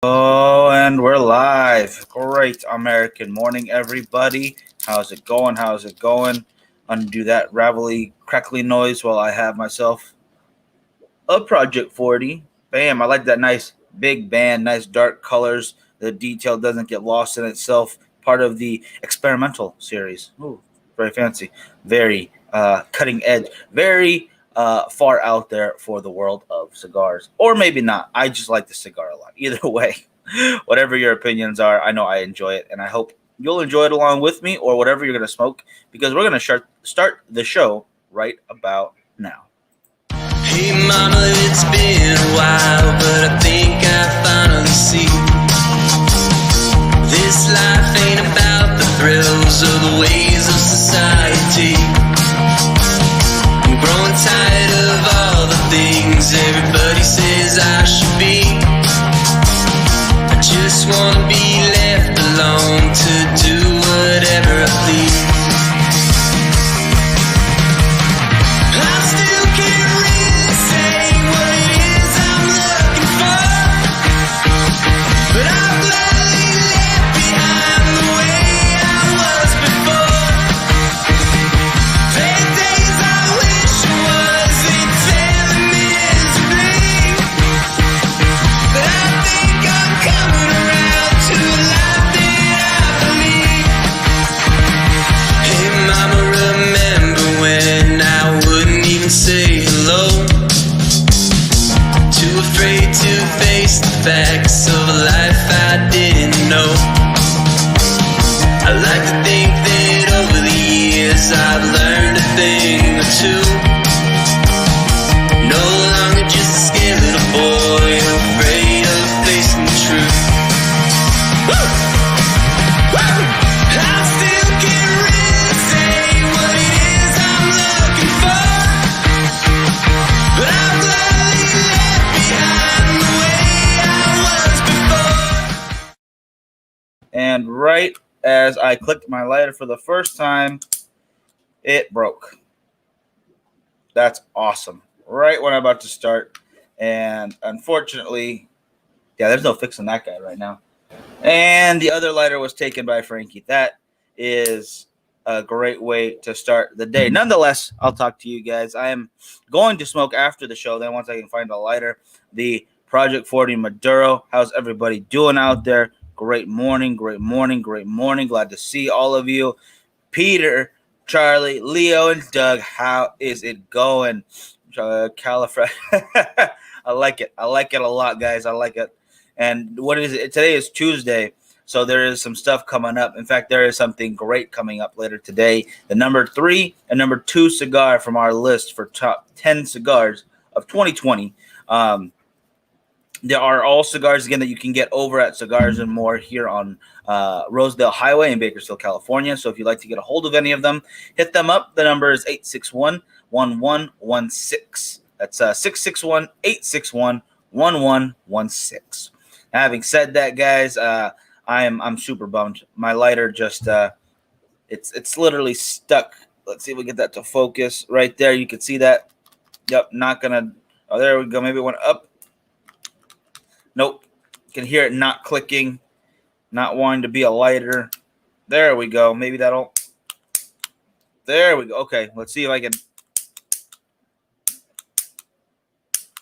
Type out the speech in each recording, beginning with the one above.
Oh, and we're live. Great American morning, everybody. How's it going? How's it going? Undo that ravelly, crackly noise while I have myself a Project 40. Bam, I like that nice big band, nice dark colors. The detail doesn't get lost in itself. Part of the experimental series. Ooh, very fancy. Very cutting edge. Very far out there for the world of cigars. Or maybe not. I just like the cigar a lot. Either way, whatever your opinions are, I know I enjoy it. And I hope you'll enjoy it along with me or whatever you're going to smoke because we're going to start the show right about now. Hey mama, it's been a while, but I think I finally see this life ain't about the thrills or the ways of society. I'm growing tired of all the things everybody says I should be. I just wanna be left alone to do whatever I please. I still can't really say what it is I'm looking for, but I'm gladly left behind the way I was before. There are days I wish I wasn't telling miserably, but I think I'm coming around to a life that I believe. Hey mama, remember when I wouldn't even say hello? Too afraid to face the facts of a life I didn't know. I like to think that over the years I've learned a thing or two. No longer just a scared little boy afraid of facing the truth. Woo! Woo! I still can't really say what it is I'm looking for, but I'm gladly left behind the way I was before. And right as I clicked my lighter for the first time, it broke. That's awesome. Right when I'm about to start. And unfortunately, there's no fixing that guy right now. And the other lighter was taken by Frankie. That is a great way to start the day. Nonetheless, I'll talk to you guys. I am going to smoke after the show. Then once I can find a lighter, the Project 40 Maduro. How's everybody doing out there? Great morning, great morning, great morning. Glad to see all of you. Peter, Charlie, Leo, and Doug, how is it going? Califrac. I like it. I like it a lot, guys. I like it. And what is it? Today is Tuesday, so there is some stuff coming up. In fact, there is something great coming up later today. The number 3 and number 2 cigar from our list for top 10 cigars of 2020. There are all cigars, again, that you can get over at Cigars and More here on Rosedale Highway in Bakersfield, California. So if you'd like to get a hold of any of them, hit them up. The number is 861-1116. That's 661-861-1116. Having said that, guys, I'm super bummed. My lighter just it's literally stuck. Let's see if we get that to focus right there. You can see that. Yep, not gonna. Oh, there we go. Maybe it went up. Nope. You can hear it not clicking, not wanting to be a lighter. There we go. Maybe that'll. There we go. Okay, let's see if I can.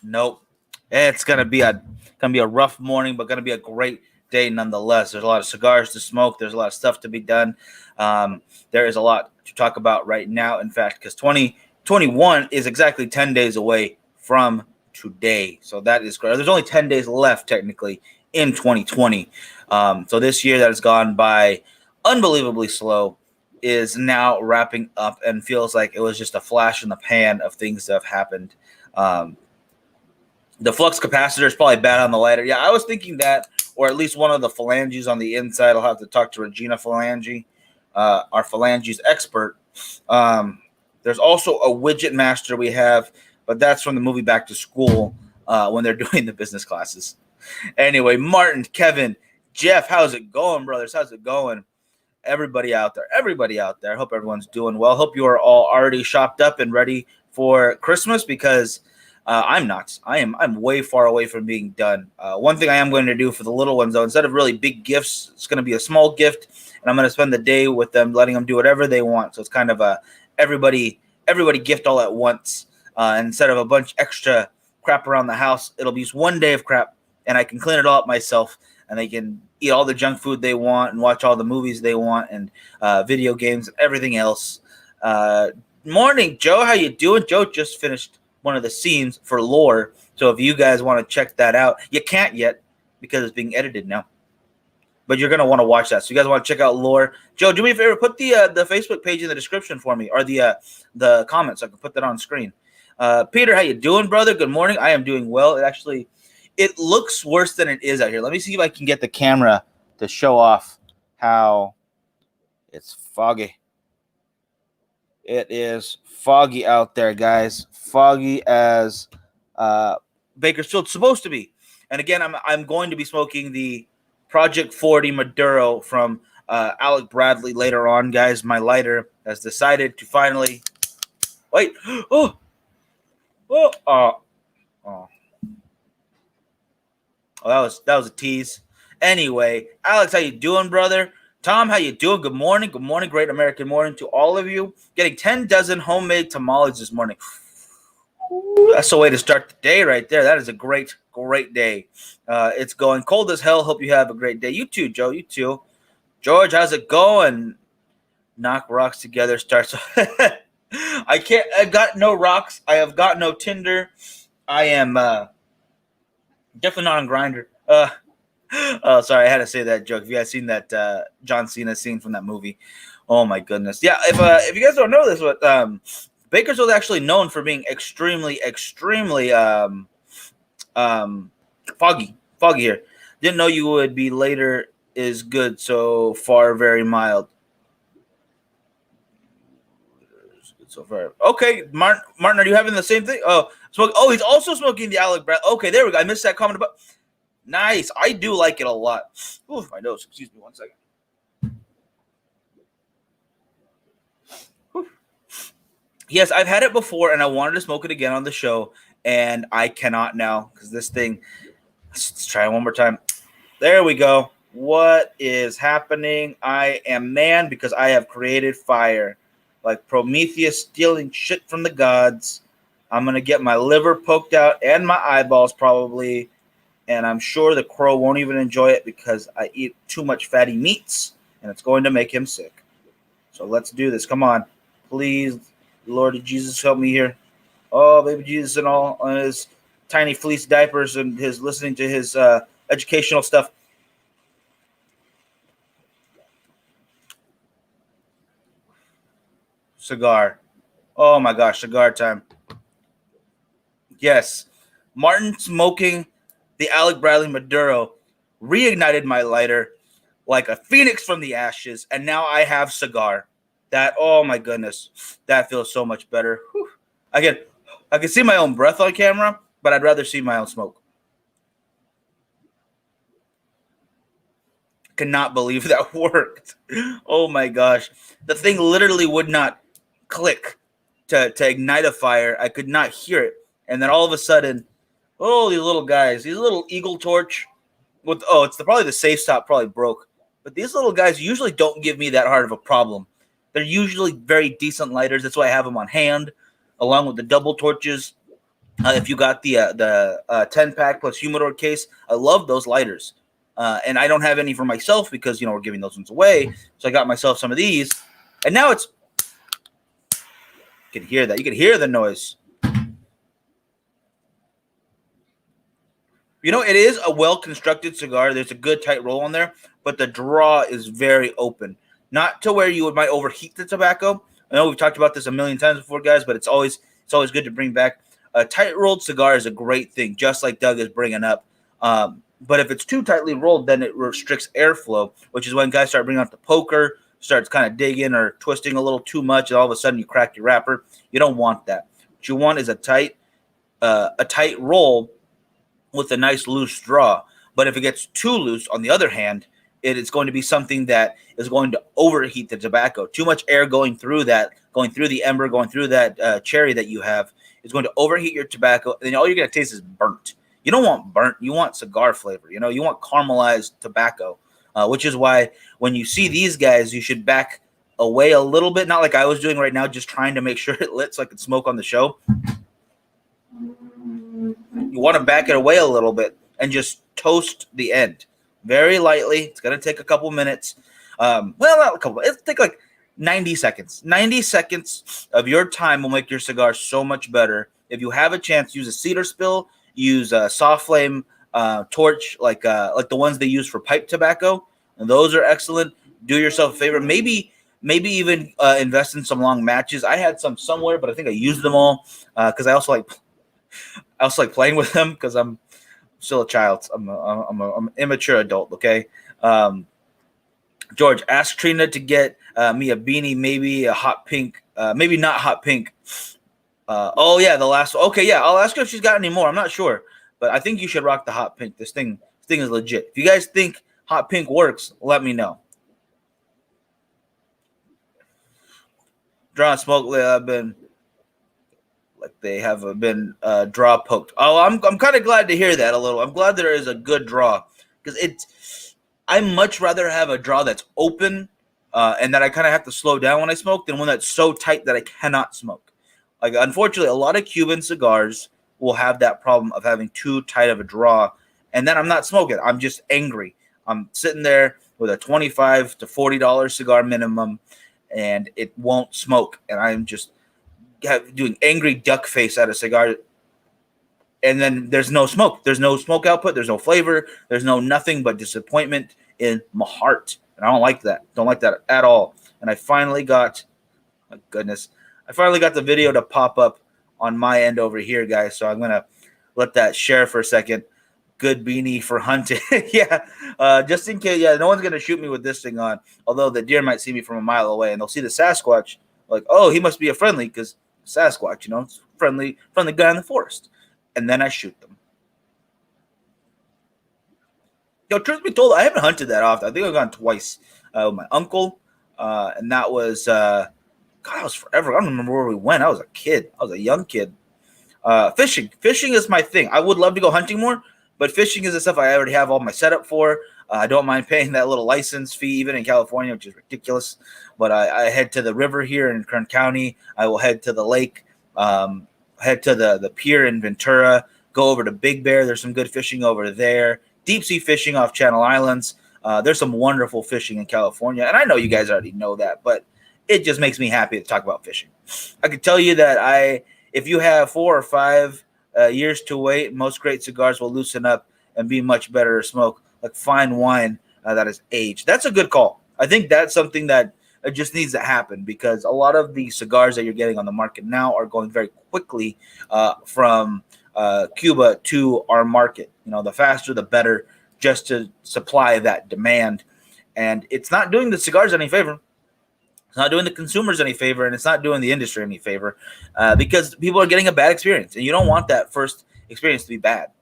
Nope. It's gonna be a rough morning, but gonna be a great day nonetheless. There's a lot of cigars to smoke. There's a lot of stuff to be done. There is a lot to talk about right now. In fact, because 2021 is exactly 10 days away from today. So that is great. There's only 10 days left technically in 2020. So this year that has gone by unbelievably slow is now wrapping up and feels like it was just a flash in the pan of things that have happened. The flux capacitor is probably bad on the lighter. Yeah, I was thinking that, or at least one of the phalanges on the inside. I'll have to talk to Regina Phalange, our phalanges expert. There's also a widget master we have, but that's from the movie Back to School when they're doing the business classes. Anyway, Martin, Kevin, Jeff, how's it going, brothers? How's it going? Everybody out there. I hope everyone's doing well. Hope you are all already shopped up and ready for Christmas because I'm not. I'm way far away from being done. One thing I am going to do for the little ones, though, instead of really big gifts, it's going to be a small gift, and I'm going to spend the day with them, letting them do whatever they want. So it's kind of a everybody gift all at once. Instead of a bunch extra crap around the house, it'll be just one day of crap, and I can clean it all up myself, and they can eat all the junk food they want and watch all the movies they want and video games and everything else. Morning, Joe. How you doing? Joe just finished one of the scenes for Lore, so if you guys want to check that out, you can't yet because it's being edited now, but you're going to want to watch that. So you guys want to check out Lore. Joe, do me a favor, put the Facebook page in the description for me, or the comments, so I can put that on screen. Peter, how you doing, brother? Good morning. I am doing well. It looks worse than it is out here. Let me see if I can get the camera to show off how it's foggy. It is foggy out there, guys. Foggy as Bakersfield's supposed to be. And again, I'm going to be smoking the Project 40 Maduro from Alec Bradley later on, guys. My lighter has decided to finally wait. That was a tease. Anyway, Alex, how you doing, brother? Tom, how you doing? Good morning. Good morning. Great American morning to all of you. Getting 10 dozen homemade tamales this morning. Ooh, that's the way to start the day right there. That is a great, great day. It's going cold as hell. Hope you have a great day. You too, Joe. You too. George, how's it going? Knock rocks together starts. I've got no rocks. I have got no Tinder. I am definitely not on Grindr. Oh, sorry, I had to say that joke. If you guys seen that John Cena scene from that movie, oh my goodness. Yeah, if you guys don't know this, but Bakersfield is actually known for being extremely foggy here. Didn't know you would be later is good so far, very mild. So far. Okay, Martin, are you having the same thing? Oh, he's also smoking the Alec Bradley. Okay, there we go. I missed that comment about. Nice. I do like it a lot. Ooh, my nose. Excuse me 1 second. Whew. Yes, I've had it before, and I wanted to smoke it again on the show, and I cannot now because this thing. Let's try it one more time. There we go. What is happening? I am man because I have created fire. Like Prometheus stealing shit from the gods. I'm going to get my liver poked out and my eyeballs probably. And I'm sure the crow won't even enjoy it because I eat too much fatty meats, and it's going to make him sick. So let's do this. Come on. Please, Lord Jesus, help me here. Oh, baby Jesus and all on his tiny fleece diapers and his listening to his educational stuff. Cigar. Oh, my gosh, cigar time. Yes. Martin smoking the Alec Bradley Maduro reignited my lighter like a phoenix from the ashes, and now I have cigar. That, oh my goodness, that feels so much better. Whew. I can see my own breath on camera, but I'd rather see my own smoke. Cannot believe that worked. Oh my gosh. The thing literally would not click to ignite a fire. I could not hear it. And then all of a sudden, oh, these little guys, these little Eagle Torch with it's probably the safe stop probably broke. But these little guys usually don't give me that hard of a problem. They're usually very decent lighters. That's why I have them on hand, along with the double torches. If you got the 10-pack plus humidor case, I love those lighters. And I don't have any for myself because, we're giving those ones away. So I got myself some of these. And now it's – you can hear that. You can hear the noise. It is a well-constructed cigar. There's a good tight roll on there, but the draw is very open. Not to where you might overheat the tobacco. I know we've talked about this a million times before, guys, but it's always good to bring back. A tight-rolled cigar is a great thing, just like Doug is bringing up. But if it's too tightly rolled, then it restricts airflow, which is when guys start bringing out the poker, starts kind of digging or twisting a little too much, and all of a sudden you crack your wrapper. You don't want that. What you want is a tight roll with a nice loose draw. But if it gets too loose, on the other hand, it is going to be something that is going to overheat the tobacco. Too much air going through the ember, going through that cherry that you have is going to overheat your tobacco, and then all you're going to taste is burnt. You don't want burnt. You want cigar flavor. You want caramelized tobacco, which is why when you see these guys, you should back away a little bit. Not like I was doing right now, just trying to make sure it lit so I could smoke on the show. You want to back it away a little bit and just toast the end very lightly. It's going to take a couple minutes. Well, not a couple. It'll take like 90 seconds. 90 seconds of your time will make your cigar so much better. If you have a chance, use a cedar spill. Use a soft flame torch like the ones they use for pipe tobacco, and those are excellent. Do yourself a favor, maybe even invest in some long matches. I had some somewhere, but I think I used them all because I also like playing with them because I'm still a child. I'm an immature adult. Okay, George, ask Trina to get me a beanie, maybe a hot pink, maybe not hot pink. Oh yeah, the last one. Okay, yeah, I'll ask her if she's got any more. I'm not sure, but I think you should rock the hot pink. This thing is legit. If you guys think hot pink works, let me know. Draw smoke. They have been draw poked. Oh, I'm kind of glad to hear that a little. I'm glad there is a good draw because I much rather have a draw that's open and that I kind of have to slow down when I smoke than one that's so tight that I cannot smoke. Like, unfortunately, a lot of Cuban cigars will have that problem of having too tight of a draw, and then I'm not smoking. I'm just angry. I'm sitting there with a $25 to $40 cigar minimum, and it won't smoke, and I'm just doing angry duck face at a cigar, and then there's no smoke. There's no smoke output. There's no flavor. There's nothing but disappointment in my heart, and I don't like that. Don't like that at all. And I finally got, my goodness, the video to pop up on my end over here, guys. So I'm going to let that share for a second. Good beanie for hunting. Yeah, just in case. Yeah, no one's going to shoot me with this thing on, although the deer might see me from a mile away, and they'll see the Sasquatch, like, oh, he must be a friendly, because Sasquatch, it's friendly guy in the forest. And then I shoot them. Yo, truth be told, I haven't hunted that often. I think I've gone twice with my uncle, and that was... God, that was forever. I don't remember where we went. I was a kid. I was a young kid. Fishing. Fishing is my thing. I would love to go hunting more, but fishing is the stuff I already have all my setup for. I don't mind paying that little license fee, even in California, which is ridiculous. But I head to the river here in Kern County. I will head to the lake, head to the pier in Ventura, go over to Big Bear. There's some good fishing over there. Deep sea fishing off Channel Islands. There's some wonderful fishing in California. And I know you guys already know that, but it just makes me happy to talk about fishing. I can tell you that if you have 4 or 5 years to wait, most great cigars will loosen up and be much better to smoke, like fine wine that is aged. That's a good call. I think that's something that just needs to happen because a lot of the cigars that you're getting on the market now are going very quickly from Cuba to our market. The faster, the better, just to supply that demand. And it's not doing the cigars any favor. It's not doing the consumers any favor, and it's not doing the industry any favor because people are getting a bad experience, and you don't want that first experience to be bad.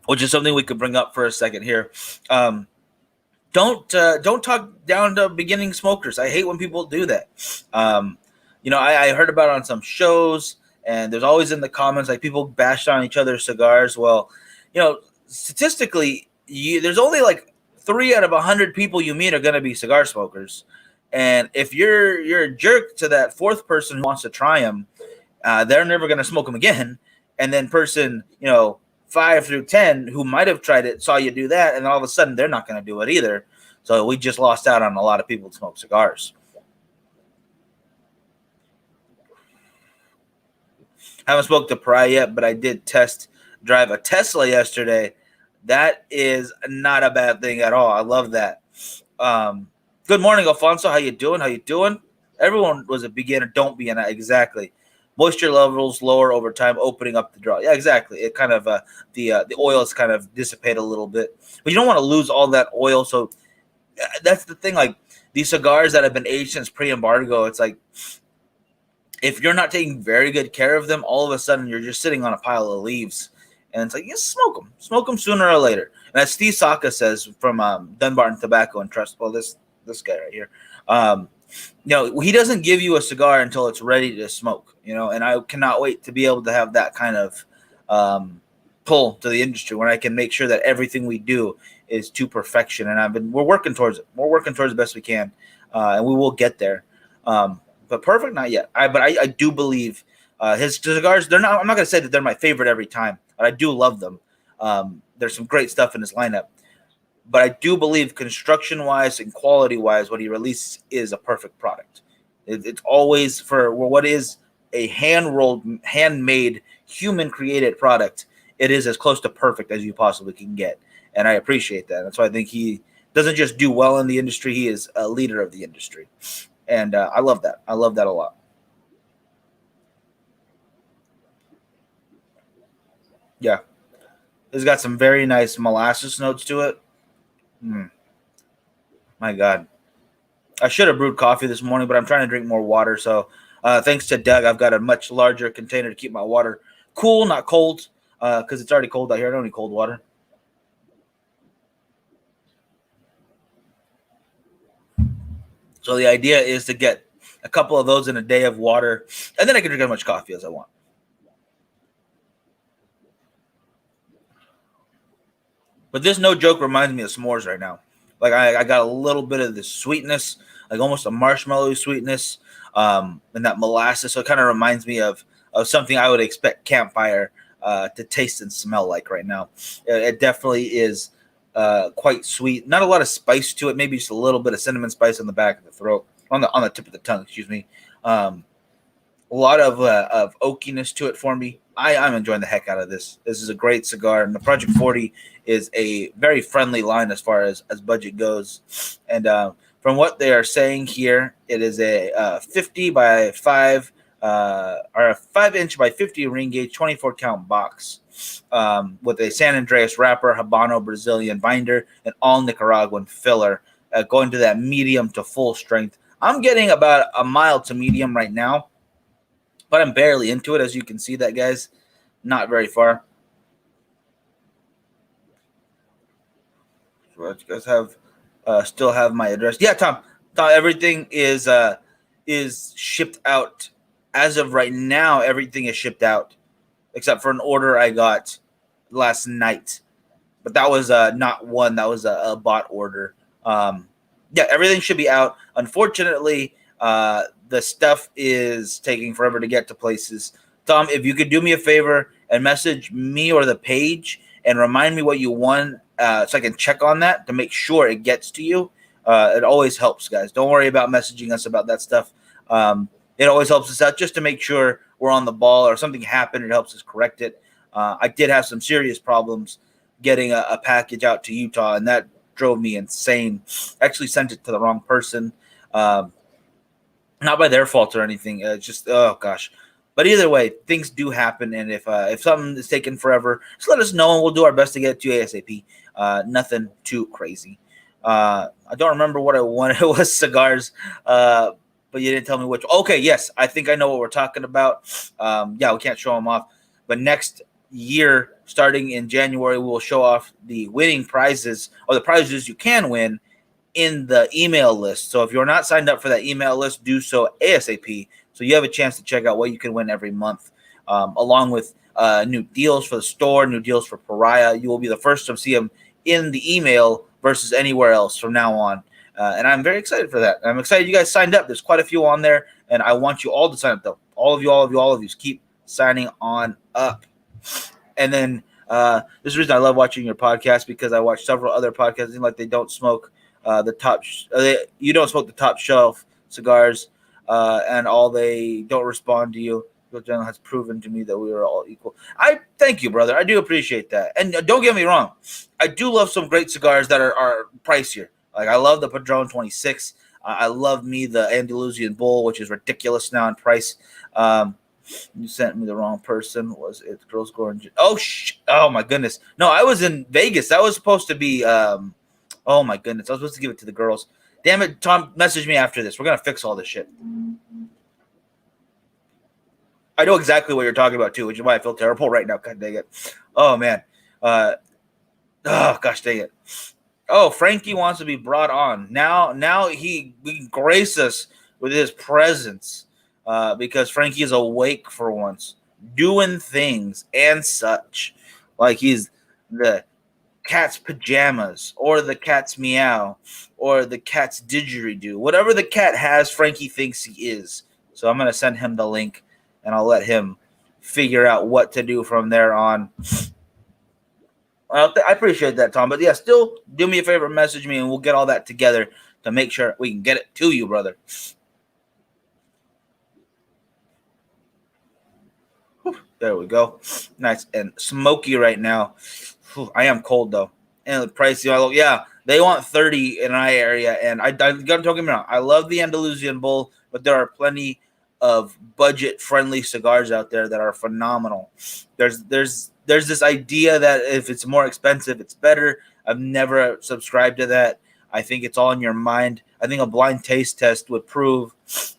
Which is something we could bring up for a second here. Don't talk down to beginning smokers. I hate when people do that. I heard about it on some shows, and there's always in the comments like people bashed on each other's cigars. Well, statistically, there's only like 3 out of 100 people you meet are going to be cigar smokers, and if you're a jerk to that 4th person who wants to try them, they're never going to smoke them again. And then person 5 through 10 who might have tried it saw you do that, and all of a sudden they're not going to do it either. So we just lost out on a lot of people who smoke cigars. Haven't smoked the Pariah yet, but I did test drive a Tesla yesterday. That is not a bad thing at all. I love that. Good morning, Alfonso. How you doing? Everyone was a beginner. Don't be an exactly. Moisture levels lower over time, opening up the draw. Yeah, exactly. It kind of the oil is kind of dissipate a little bit, but you don't want to lose all that oil. So that's the thing. Like these cigars that have been aged since pre-embargo, it's like if you're not taking very good care of them, all of a sudden you're just sitting on a pile of leaves. And it's like, smoke them sooner or later. And as Steve Saka says from Dunbarton Tobacco and Trust, well, this guy right here, he doesn't give you a cigar until it's ready to smoke, and I cannot wait to be able to have that kind of pull to the industry when I can make sure that everything we do is to perfection. And we're working towards it. We're working towards the best we can, and we will get there. But perfect, not yet. I do believe his cigars. I'm not going to say that they're my favorite every time, but I do love them. There's some great stuff in his lineup. But I do believe construction-wise and quality-wise, what he releases is a perfect product. It's always for what is a hand-rolled, handmade, human-created product. It is as close to perfect as you possibly can get. And I appreciate that. That's why I think he doesn't just do well in the industry. He is a leader of the industry. And I love that. I love that a lot. Yeah. It's got some very nice molasses notes to it. My God. I should have brewed coffee this morning, but I'm trying to drink more water. So thanks to Doug, I've got a much larger container to keep my water cool, not cold, because it's already cold out here. I don't need cold water. So the idea is to get a couple of those in a day of water, and then I can drink as much coffee as I want. But this, no joke, reminds me of s'mores right now. Like I got a little bit of the sweetness, like almost a marshmallow sweetness, and that molasses. So it kind of reminds me of something I would expect campfire to taste and smell like right now. It definitely is quite sweet. Not a lot of spice to it. Maybe just a little bit of cinnamon spice on the back of the throat, on the tip of the tongue. Excuse me. A lot of oakiness to it for me. I'm enjoying the heck out of this. This is a great cigar, and the Project 40 is a very friendly line as far as budget goes. And from what they are saying here, it is a 50 by 5 or a 5-inch by 50 ring gauge 24 count box with a San Andreas wrapper, Habano Brazilian binder, and all Nicaraguan filler, going to that medium to full strength. I'm getting about a mild to medium right now, but I'm barely into it, as you can see that, guys. Not very far. So you guys have still have my address. Yeah, Tom, everything is shipped out. As of right now, everything is shipped out, except for an order I got last night. But that was not one. That was a bot order. Yeah, everything should be out. Unfortunately, the stuff is taking forever to get to places. Tom, if you could do me a favor and message me or the page and remind me what you won so I can check on that to make sure it gets to you. It always helps, guys. Don't worry about messaging us about that stuff. It always helps us out just to make sure we're on the ball, or something happened. It helps us correct it. I did have some serious problems getting a package out to Utah, and that drove me insane. I actually sent it to the wrong person. Not by their fault or anything. Just, oh gosh. But either way, things do happen, and if something is taking forever, just let us know, and we'll do our best to get it to you ASAP. Nothing too crazy. I don't remember what I wanted. It was cigars, but you didn't tell me which. Okay, yes, I think I know what we're talking about. Yeah, we can't show them off, but next year, starting in January, we will show off the winning prizes, or the prizes you can win, in the email list. So if you're not signed up for that email list, do so ASAP, so you have a chance to check out what you can win every month, along with new deals for the store, new deals for Pariah. You will be the first to see them in the email versus anywhere else from now on. And I'm very excited for that. I'm excited you guys signed up. There's quite a few on there, and I want you all to sign up, though. All of you, keep signing on up. And then this is the reason I love watching your podcast, because I watch several other podcasts, like they don't smoke you don't smoke the top shelf cigars, and they don't respond to you. Bill General has proven to me that we are all equal. I thank you, brother. I do appreciate that. And don't get me wrong, I do love some great cigars that are pricier. Like I love the Padron 26. I love the Andalusian Bull, which is ridiculous now in price. You sent me the wrong person. Was it Girls Going? Oh my goodness. No, I was in Vegas. That was supposed to be. Oh my goodness. I was supposed to give it to the girls. Damn it, Tom, message me after this. We're gonna fix all this shit. I know exactly what you're talking about too, which is why I feel terrible right now. God dang it. Oh man. Oh gosh dang it. Oh, Frankie wants to be brought on. Now he grace us with his presence because Frankie is awake for once, doing things and such. Like he's the cat's pajamas or the cat's meow or the cat's didgeridoo. Whatever the cat has, Frankie thinks he is. So I'm going to send him the link and I'll let him figure out what to do from there on. I appreciate that, Tom. But yeah, still do me a favor, message me, and we'll get all that together to make sure we can get it to you, brother. Whew, there we go. Nice and smoky right now. Whew, I am cold though, and pricey. Yeah, they want 30 in my area, and I don't get me wrong. I love the Andalusian Bull, but there are plenty of budget-friendly cigars out there that are phenomenal. There's this idea that if it's more expensive, it's better. I've never subscribed to that. I think it's all in your mind. I think a blind taste test would prove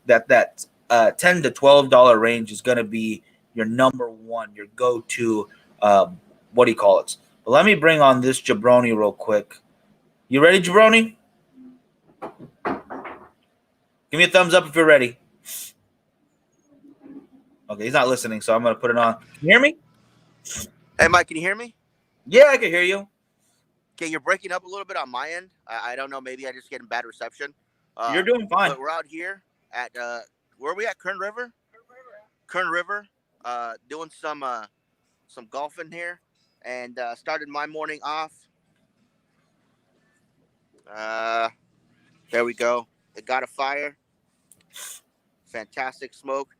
that $10 to $12 range is going to be your number one, your go-to, what do you call it? But let me bring on this jabroni real quick. You ready, jabroni? Give me a thumbs up if you're ready. Okay, he's not listening, so I'm going to put it on. Can you hear me? Hey, Mike, can you hear me? Yeah, I can hear you. Okay, you're breaking up a little bit on my end. I don't know. Maybe I just getting bad reception. You're doing fine. But we're out here at, where are we at? Kern River? Kern River, doing some golfing here, and started my morning off. There we go. It got a fire. Fantastic smoke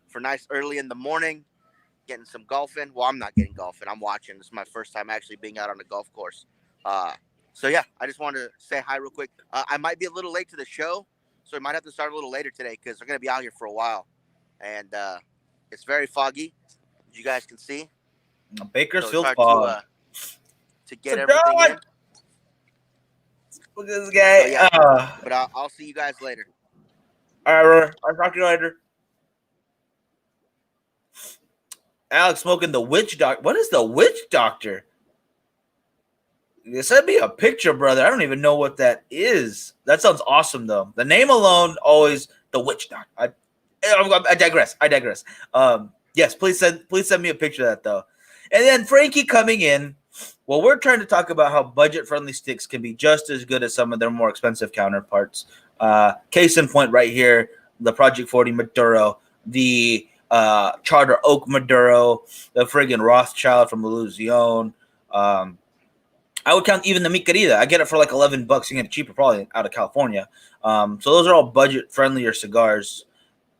for nice early in the morning. Getting some golfing. Well, I'm not getting golfing. I'm watching. This is my first time actually being out on the golf course. So yeah, I just wanted to say hi real quick. I might be a little late to the show, so we might have to start a little later today because they're going to be out here for a while. And it's very foggy, as you guys can see. Bakersfield so fog. to get everything in. Look at this guy. So, yeah, but I'll see you guys later. All right, brother. I'll talk to you later. Alex smoking the witch doctor. What is the witch doctor? Send me a picture, brother. I don't even know what that is. That sounds awesome, though. The name alone, always the witch doctor. I digress. Yes, please send me a picture of that, though. And then Frankie coming in. Well, we're trying to talk about how budget-friendly sticks can be just as good as some of their more expensive counterparts. Case in point right here, the Project 40 Maduro, the Charter Oak Maduro, the friggin' Rothschild from Illusion. I would count even the Mi Querida. I get it for like $11. You can get it cheaper probably out of California. So those are all budget-friendlier cigars.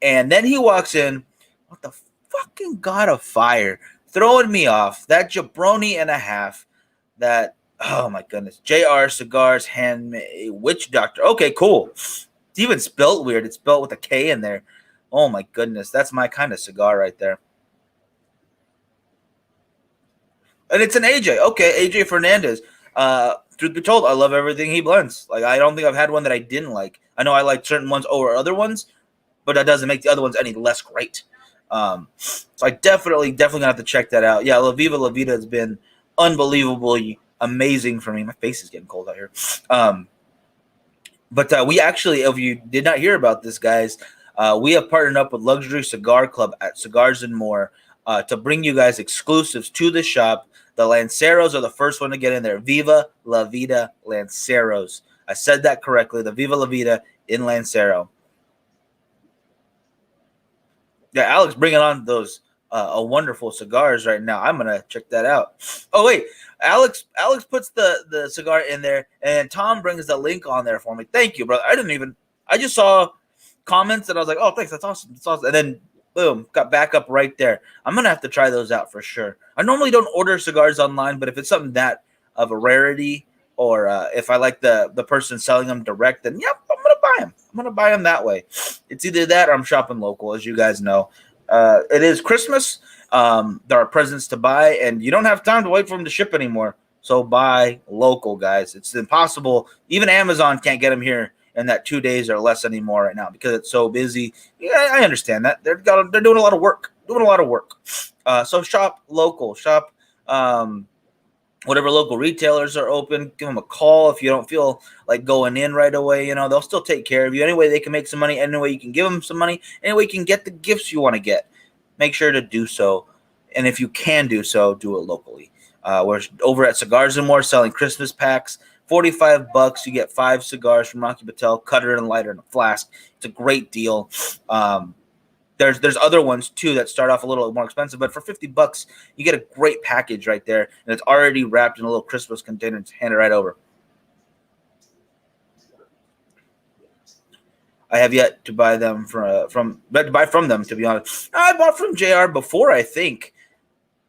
And then he walks in with the fucking God of Fire, throwing me off. That jabroni and a half. That, oh my goodness. JR Cigars Handmade Witch Doctor. Okay, cool. It's even spelled weird. It's spelled with a K in there. Oh my goodness. That's my kind of cigar right there. And it's an AJ. Okay, AJ Fernandez. Truth be told, I love everything he blends. Like, I don't think I've had one that I didn't like. I know I like certain ones over other ones, but that doesn't make the other ones any less great. So I definitely gonna have to check that out. Yeah, La Viva La Vida has been unbelievably amazing for me. My face is getting cold out here. But we actually, if you did not hear about this, guys, we have partnered up with Luxury Cigar Club at Cigars and More to bring you guys exclusives to the shop. The Lanceros are the first one to get in there. Viva La Vida Lanceros. I said that correctly. The Viva La Vida in Lancero. Yeah, Alex bringing on those wonderful cigars right now. I'm gonna check that out. Oh wait, Alex puts the cigar in there, and Tom brings the link on there for me. Thank you, brother. I just saw comments and I was like, oh, thanks, that's awesome. That's awesome. And then boom, got back up right there. I'm gonna have to try those out for sure. I normally don't order cigars online, but if it's something that of a rarity, or if I like the person selling them direct, then yep, I'm gonna buy them. I'm gonna buy them that way. It's either that or I'm shopping local, as you guys know. It is Christmas. There are presents to buy, and you don't have time to wait for them to ship anymore. So buy local, guys. It's impossible. Even Amazon can't get them here in that 2 days or less anymore right now because it's so busy. Yeah, I understand that. They're doing a lot of work. So shop local. Shop Whatever local retailers are open, give them a call if you don't feel like going in right away. They'll still take care of you. Anyway, they can make some money. Anyway, you can give them some money. Anyway, you can get the gifts you want to get. Make sure to do so. And if you can do so, do it locally. We're over at Cigars and More selling Christmas packs. $45. You get 5 cigars from Rocky Patel, cutter and lighter and a flask. It's a great deal. There's other ones too that start off a little more expensive, but for $50 you get a great package right there, and it's already wrapped in a little Christmas container and hand it right over. I have yet to buy them from them, to be honest. I bought from JR before, I think.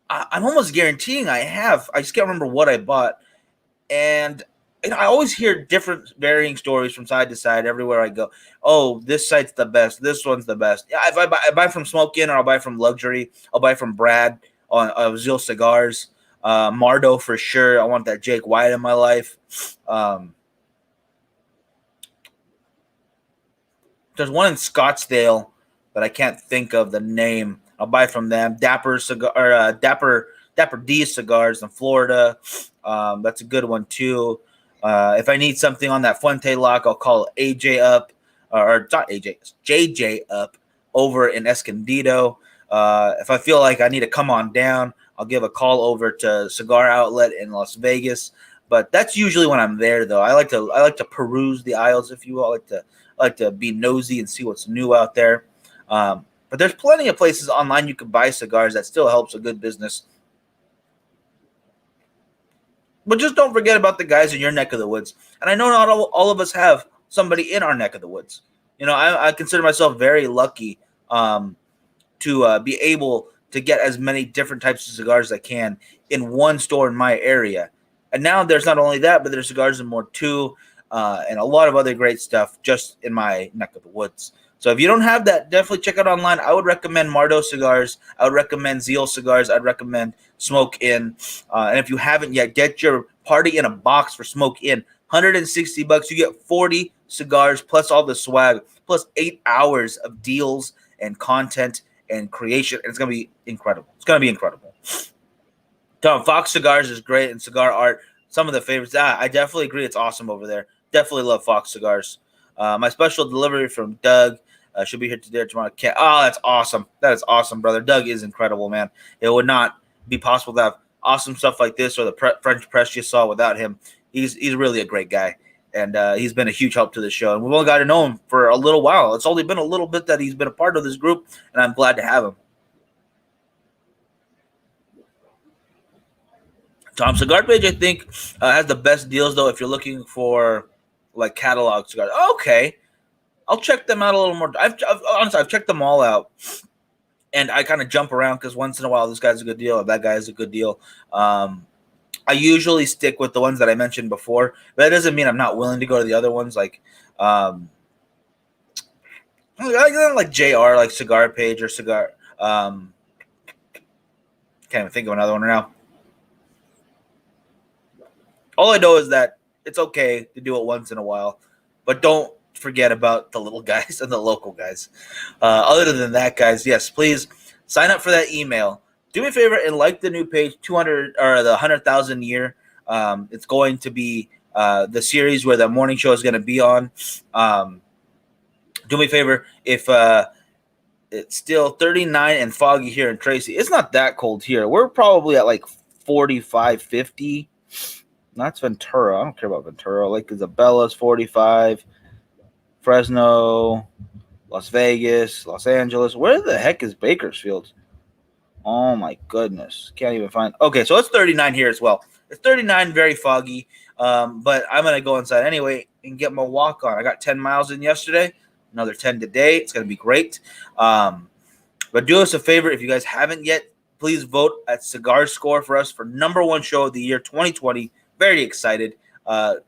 I'm almost guaranteeing I have. I just can't remember what I bought, and I always hear different varying stories from side to side everywhere I go. Oh, this site's the best. This one's the best. Yeah, if I buy from Smoke Inn, or I'll buy from Luxury. I'll buy from Brad on Zeal Cigars. Mardo for sure. I want that Jake White in my life. There's one in Scottsdale that I can't think of the name. I'll buy from them. Dapper D Cigars in Florida. That's a good one too. If I need something on that Fuente lock, I'll call AJ up, or not AJ, it's JJ up over in Escondido. If I feel like I need to come on down, I'll give a call over to Cigar Outlet in Las Vegas. But that's usually when I'm there, though. I like to peruse the aisles, if you will. I like to be nosy and see what's new out there. But there's plenty of places online you can buy cigars that still helps a good business. But just don't forget about the guys in your neck of the woods. And I know not all of us have somebody in our neck of the woods. I consider myself very lucky to be able to get as many different types of cigars as I can in one store in my area. And now there's not only that, but there's Cigars and More too, and a lot of other great stuff just in my neck of the woods. So if you don't have that, definitely check out online. I would recommend Mardo Cigars. I would recommend Zeal Cigars. I'd recommend Smoke Inn. And if you haven't yet, get your party in a box for Smoke Inn. $160. You get 40 cigars plus all the swag, plus 8 hours of deals and content and creation. And it's going to be incredible. It's going to be incredible. Tom, Fox Cigars is great, and Cigar Art, some of the favorites. I definitely agree. It's awesome over there. Definitely love Fox Cigars. My special delivery from Doug should be here today or tomorrow. Oh, that's awesome. That is awesome, brother. Doug is incredible, man. It would not be possible to have awesome stuff like this or the French press you saw without him. He's really a great guy, and he's been a huge help to the show. And we've only got to know him for a little while. It's only been a little bit that he's been a part of this group, and I'm glad to have him. Tom, Cigar Page, I think, has the best deals, though, if you're looking for like catalog cigars. Okay, I'll check them out a little more. Honestly, I've checked them all out, and I kind of jump around because once in a while this guy's a good deal, or that guy is a good deal. I usually stick with the ones that I mentioned before, but that doesn't mean I'm not willing to go to the other ones, like JR, like Cigar Page or Cigar. Can't even think of another one right now. All I know is that it's okay to do it once in a while, but don't forget about the little guys and the local guys. Other than that, guys, yes, please sign up for that email. Do me a favor and like the new page, 200 or the 100,000 year. It's going to be the series where the morning show is going to be on. Do me a favor, if it's still 39 and foggy here in Tracy, it's not that cold here. We're probably at like 45, 50. That's Ventura. I don't care about Ventura. Lake Isabella's 45. Fresno, Las Vegas, Los Angeles. Where the heck is Bakersfield? Oh, my goodness. Can't even find. Okay, so it's 39 here as well. It's 39, very foggy. But I'm going to go inside anyway and get my walk on. I got 10 miles in yesterday. Another 10 today. It's going to be great. But do us a favor. If you guys haven't yet, please vote at Cigar Score for us for #1 show of the year 2020. Very excited.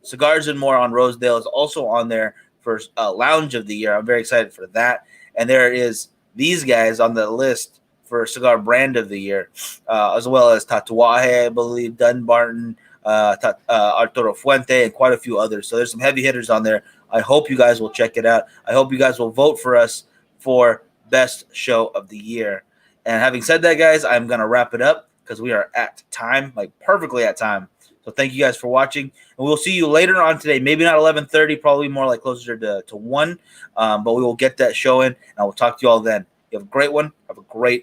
Cigars and More on Rosedale is also on there for Lounge of the Year. I'm very excited for that. And there is these guys on the list for Cigar Brand of the Year, as well as Tatuaje, I believe, Dunbarton, Arturo Fuente, and quite a few others. So there's some heavy hitters on there. I hope you guys will check it out. I hope you guys will vote for us for Best Show of the Year. And having said that, guys, I'm going to wrap it up, because we are at time, like perfectly at time. So thank you guys for watching, and we'll see you later on today. Maybe not 11:30, probably more like closer to 1, but we will get that show in, and I will talk to you all then. You have a great one. Have a great